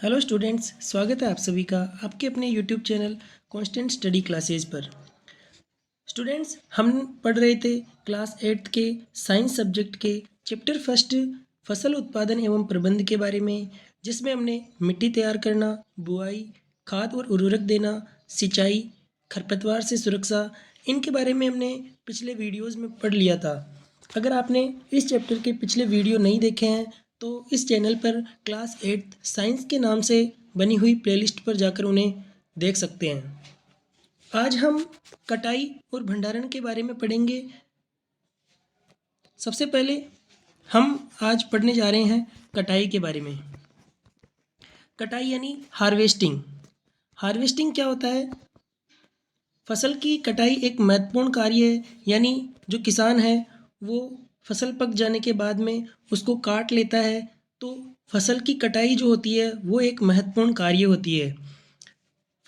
Hello students, स्वागत है आप सभी का आपके अपने YouTube channel constant study classes पर। स्टूडेंट्स, हम पढ़ रहे थे क्लास 8 के साइंस सब्जेक्ट के चैप्टर फर्स्ट फसल उत्पादन एवं प्रबंध के बारे में, जिसमें हमने मिट्टी तैयार करना, बुआई, खाद और उर्वरक देना, सिंचाई, खरपतवार से सुरक्षा, इनके बारे में हमने पिछले वीडियोज़ में पढ़ लिया था। अगर आपने इस चैप्टर के पिछले वीडियो नहीं देखे हैं तो इस चैनल पर क्लास 8 साइंस के नाम से बनी हुई प्लेलिस्ट पर जाकर उन्हें देख सकते हैं। आज हम कटाई और भंडारण के बारे में पढ़ेंगे। सबसे पहले हम आज पढ़ने जा रहे हैं कटाई के बारे में। कटाई यानी हार्वेस्टिंग। हार्वेस्टिंग क्या होता है? फसल की कटाई एक महत्वपूर्ण कार्य है, यानी जो किसान है वो फसल पक जाने के बाद में उसको काट लेता है, तो फसल की कटाई जो होती है वो एक महत्वपूर्ण कार्य होती है।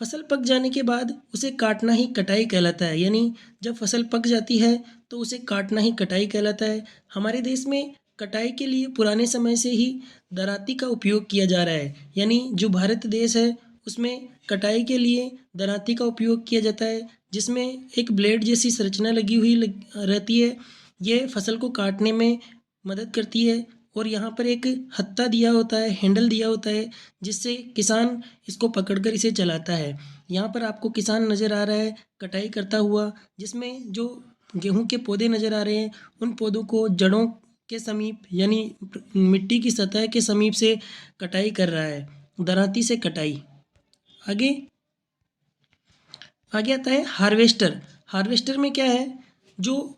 फसल पक जाने के बाद उसे काटना ही कटाई कहलाता है, यानी जब फसल पक जाती है तो उसे काटना ही कटाई कहलाता है। हमारे देश में कटाई के लिए पुराने समय से ही दराती का उपयोग किया जा रहा है, यानी जो भारत देश है उसमें कटाई के लिए दराती का उपयोग किया जाता है, जिसमें एक ब्लेड जैसी संरचना लगी हुई रहती है। ये फसल को काटने में मदद करती है और यहाँ पर एक हत्था दिया होता है, हैंडल दिया होता है, जिससे किसान इसको पकड़कर इसे चलाता है। यहाँ पर आपको किसान नज़र आ रहा है कटाई करता हुआ, जिसमें जो गेहूं के पौधे नज़र आ रहे हैं उन पौधों को जड़ों के समीप यानी मिट्टी की सतह के समीप से कटाई कर रहा है, दरांती से कटाई। आगे आगे आता है हार्वेस्टर। हार्वेस्टर में क्या है, जो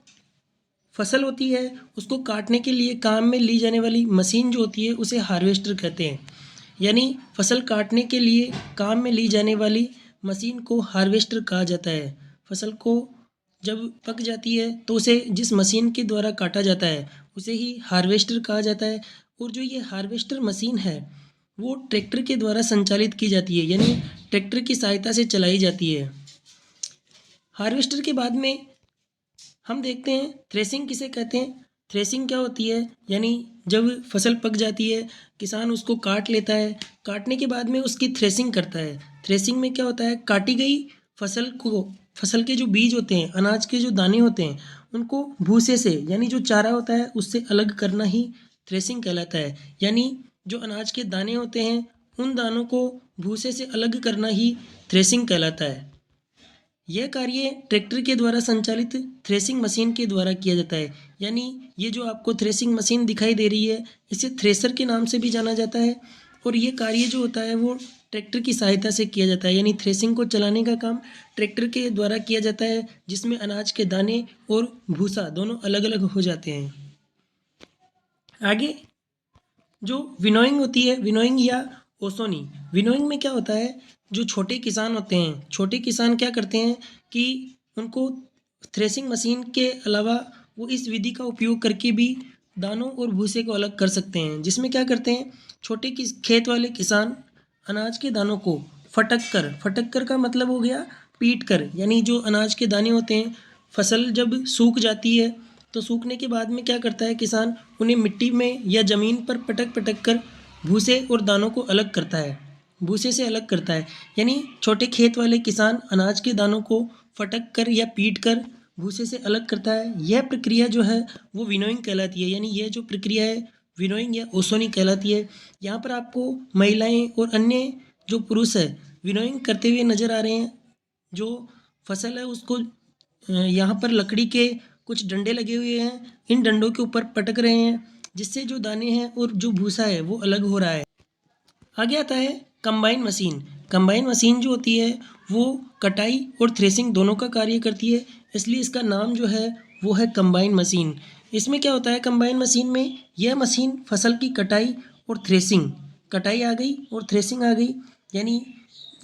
फसल होती है उसको काटने के लिए काम में ली जाने वाली मशीन जो होती है उसे हार्वेस्टर कहते हैं। यानी फसल काटने के लिए काम में ली जाने वाली मशीन को हार्वेस्टर कहा जाता है। फसल को जब पक जाती है तो उसे जिस मशीन के द्वारा काटा जाता है उसे ही हार्वेस्टर कहा जाता है। और जो ये हार्वेस्टर मशीन है वो ट्रैक्टर के द्वारा संचालित की जाती है, यानी ट्रैक्टर की सहायता से चलाई जाती है। हार्वेस्टर के बाद में हम देखते हैं थ्रेसिंग किसे कहते हैं। थ्रेसिंग क्या होती है, यानी जब फसल पक जाती है किसान उसको काट लेता है, काटने के बाद में उसकी थ्रेसिंग करता है। थ्रेसिंग में क्या होता है, काटी गई फसल को, फसल के जो बीज होते हैं, अनाज के जो दाने होते हैं, उनको भूसे से यानी जो चारा होता है उससे अलग करना ही थ्रेसिंग कहलाता है। यानी जो अनाज के दाने होते हैं उन दानों को भूसे से अलग करना ही थ्रेसिंग कहलाता है। यह कार्य ट्रैक्टर के द्वारा संचालित थ्रेसिंग मशीन के द्वारा किया जाता है। यानी ये जो आपको थ्रेसिंग मशीन दिखाई दे रही है इसे थ्रेसर के नाम से भी जाना जाता है, और ये कार्य जो होता है वो ट्रैक्टर की सहायता से किया जाता है। यानी थ्रेसिंग को चलाने का काम ट्रैक्टर के द्वारा किया जाता है, जिसमें अनाज के दाने और भूसा दोनों अलग अलग हो जाते हैं। आगे जो विनोइंग होती है, विनोइंग या ओसोनी। विनोइंग में क्या होता है, जो छोटे किसान होते हैं, छोटे किसान क्या करते हैं कि उनको थ्रेसिंग मशीन के अलावा वो इस विधि का उपयोग करके भी दानों और भूसे को अलग कर सकते हैं। जिसमें क्या करते हैं, छोटे खेत वाले किसान अनाज के दानों को फटक कर का मतलब हो गया पीट कर, यानी जो अनाज के दाने होते हैं फसल जब सूख जाती है तो सूखने के बाद में क्या करता है किसान, उन्हें मिट्टी में या ज़मीन पर पटक पटक कर भूसे और दानों को अलग करता है, भूसे से अलग करता है। यानी छोटे खेत वाले किसान अनाज के दानों को फटक कर या पीट कर भूसे से अलग करता है। यह प्रक्रिया जो है वो विनोइंग कहलाती है। यानी यह जो प्रक्रिया है विनोइंग या ओसोनी कहलाती है। यहाँ पर आपको महिलाएं और अन्य जो पुरुष है विनोइंग करते हुए नजर आ रहे हैं। जो फसल है उसको यहाँ पर लकड़ी के कुछ डंडे लगे हुए हैं, इन डंडों के ऊपर पटक रहे हैं, जिससे जो दाने हैं और जो भूसा है वो अलग हो रहा है। आगे आता है कंबाइन मशीन। कंबाइन मशीन जो होती है वो कटाई और थ्रेसिंग दोनों का कार्य करती है, इसलिए इसका नाम जो है वो है कंबाइन मशीन। इसमें क्या होता है, कंबाइन मशीन में यह मशीन फसल की कटाई और थ्रेसिंग, कटाई आ गई और थ्रेसिंग आ गई, यानी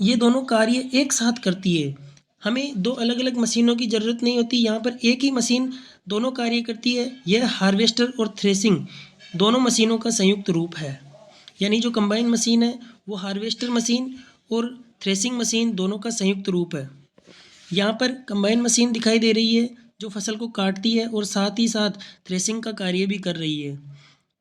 ये दोनों कार्य एक साथ करती है। हमें दो अलग अलग मशीनों की ज़रूरत नहीं होती, यहाँ पर एक ही मशीन दोनों कार्य करती है। यह हार्वेस्टर और थ्रेसिंग दोनों मशीनों का संयुक्त रूप है। यानी जो कंबाइन मशीन है वो हार्वेस्टर मशीन और थ्रेसिंग मशीन दोनों का संयुक्त रूप है। यहाँ पर कंबाइन मशीन दिखाई दे रही है जो फसल को काटती है और साथ ही साथ थ्रेसिंग का कार्य भी कर रही है।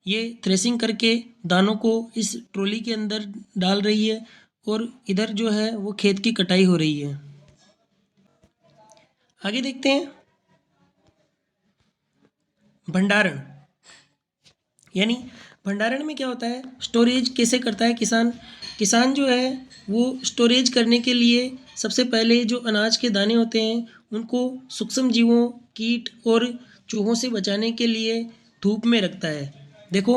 ये थ्रेसिंग करके दानों को इस ट्रॉली के अंदर डाल रही है और इधर जो है वो खेत की कटाई हो रही है। आगे देखते हैं भंडारण। यानी भंडारण में क्या होता है, स्टोरेज कैसे करता है किसान। किसान जो है वो स्टोरेज करने के लिए सबसे पहले जो अनाज के दाने होते हैं उनको सूक्ष्म जीवों, कीट और चूहों से बचाने के लिए धूप में रखता है। देखो,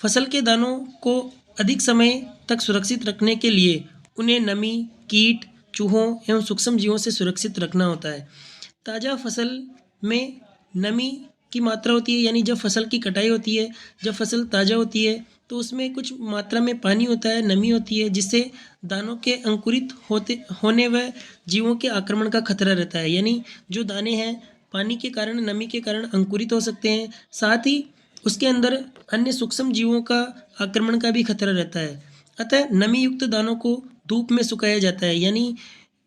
फसल के दानों को अधिक समय तक सुरक्षित रखने के लिए उन्हें नमी, कीट, चूहों एवं सूक्ष्म जीवों से सुरक्षित रखना होता है। ताज़ा फसल में नमी की मात्रा होती है, यानी जब फसल की कटाई होती है, जब फसल ताज़ा होती है तो उसमें कुछ मात्रा में पानी होता है, नमी होती है, जिससे दानों के अंकुरित होने व जीवों के आक्रमण का खतरा रहता है। यानी जो दाने हैं पानी के कारण, नमी के कारण अंकुरित हो सकते हैं, साथ ही उसके अंदर अन्य सूक्ष्म जीवों का आक्रमण का भी खतरा रहता है। अतः नमी युक्त दानों को धूप में सुखाया जाता है, यानी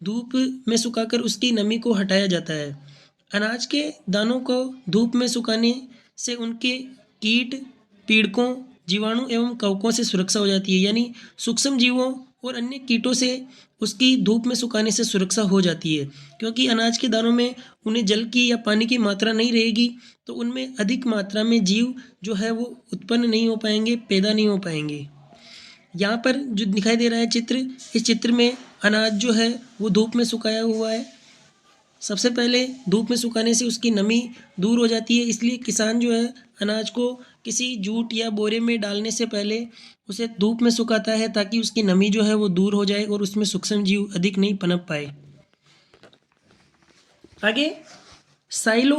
धूप में सुखाकर उसकी नमी को हटाया जाता है। अनाज के दानों को धूप में सुखाने से उनके कीट, पीड़कों, जीवाणु एवं कवकों से सुरक्षा हो जाती है। यानी सूक्ष्म जीवों और अन्य कीटों से उसकी धूप में सुखाने से सुरक्षा हो जाती है, क्योंकि अनाज के दानों में उन्हें जल की या पानी की मात्रा नहीं रहेगी तो उनमें अधिक मात्रा में जीव जो है वो उत्पन्न नहीं हो पाएंगे, पैदा नहीं हो पाएंगे। यहाँ पर जो दिखाई दे रहा है चित्र, इस चित्र में अनाज जो है वो धूप में सुखाया हुआ है। सबसे पहले धूप में सुखाने से उसकी नमी दूर हो जाती है, इसलिए किसान जो है अनाज को किसी जूट या बोरे में डालने से पहले उसे धूप में सुखाता है ताकि उसकी नमी जो है वो दूर हो जाए और उसमें सूक्ष्म जीव अधिक नहीं पनप पाए। आगे साइलो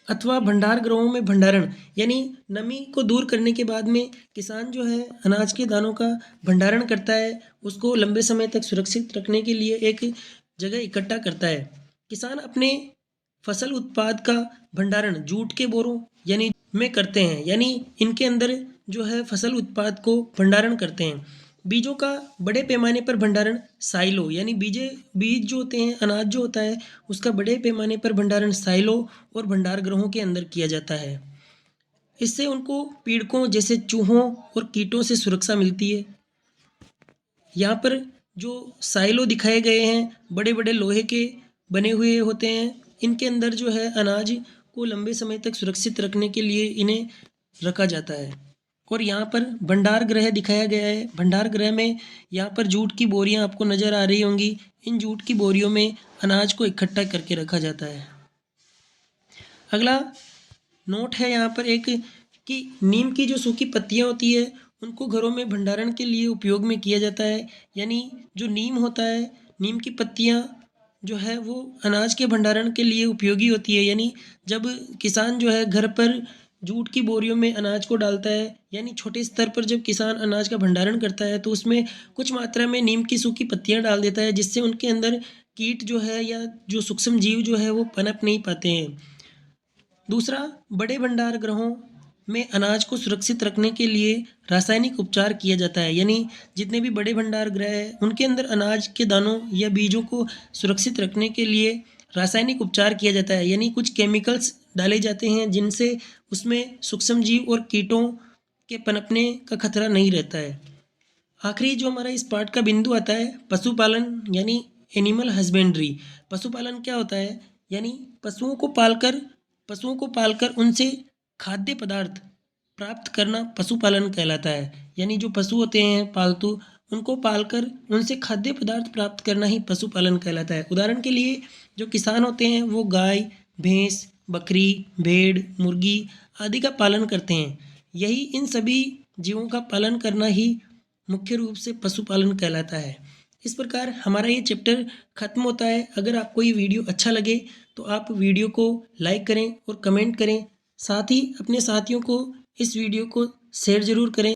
अथवा भंडार गृहों में भंडारण, यानी नमी को दूर करने के बाद में किसान जो है अनाज के दानों का भंडारण करता है, उसको लंबे समय तक सुरक्षित रखने के लिए एक जगह इकट्ठा करता है। किसान अपने फसल उत्पाद का भंडारण जूट के बोरों यानी में करते हैं, यानी इनके अंदर जो है फसल उत्पाद को भंडारण करते हैं। बीजों का बड़े पैमाने पर भंडारण साइलो, यानी बीज जो होते हैं, अनाज जो होता है उसका बड़े पैमाने पर भंडारण साइलो और भंडार गृहों के अंदर किया जाता है। इससे उनको पीड़कों जैसे चूहों और कीटों से सुरक्षा मिलती है। यहाँ पर जो साइलो दिखाए गए हैं बड़े बड़े लोहे के बने हुए होते हैं, इनके अंदर जो है अनाज को लंबे समय तक सुरक्षित रखने के लिए इन्हें रखा जाता है। और यहाँ पर भंडार गृह दिखाया गया है। भंडार गृह में यहाँ पर जूट की बोरियां आपको नज़र आ रही होंगी। इन जूट की बोरियों में अनाज को इकट्ठा करके रखा जाता है। अगला नोट है यहाँ पर एक कि नीम की जो सूखी पत्तियाँ होती है उनको घरों में भंडारण के लिए उपयोग में किया जाता है। यानी जो नीम होता है, नीम की पत्तियाँ जो है वो अनाज के भंडारण के लिए उपयोगी होती है। यानी जब किसान जो है घर पर जूट की बोरियों में अनाज को डालता है, यानी छोटे स्तर पर जब किसान अनाज का भंडारण करता है तो उसमें कुछ मात्रा में नीम की सूखी पत्तियाँ डाल देता है, जिससे उनके अंदर कीट जो है या जो सूक्ष्म जीव जो है वो पनप नहीं पाते हैं। दूसरा, बड़े भंडार गृहों में अनाज को सुरक्षित रखने के लिए रासायनिक उपचार किया जाता है। यानी जितने भी बड़े भंडार गृह हैं उनके अंदर अनाज के दानों या बीजों को सुरक्षित रखने के लिए रासायनिक उपचार किया जाता है। यानी कुछ केमिकल्स डाले जाते हैं जिनसे उसमें सूक्ष्म जीव और कीटों के पनपने का खतरा नहीं रहता है। आखिरी जो हमारा इस पार्ट का बिंदु आता है पशुपालन, यानी एनिमल हस्बेंड्री। पशुपालन क्या होता है, यानी पशुओं को पालकर उनसे खाद्य पदार्थ प्राप्त करना पशुपालन कहलाता है। यानी जो पशु होते हैं पालतू, उनको पालकर उनसे खाद्य पदार्थ प्राप्त करना ही पशुपालन कहलाता है। उदाहरण के लिए जो किसान होते हैं वो गाय, भैंस, बकरी, भेड़, मुर्गी आदि का पालन करते हैं। यही इन सभी जीवों का पालन करना ही मुख्य रूप से पशुपालन कहलाता है। इस प्रकार हमारा ये चैप्टर खत्म होता है। अगर आपको ये वीडियो अच्छा लगे तो आप वीडियो को लाइक करें और कमेंट करें। साथ ही अपने साथियों को इस वीडियो को शेयर ज़रूर करें।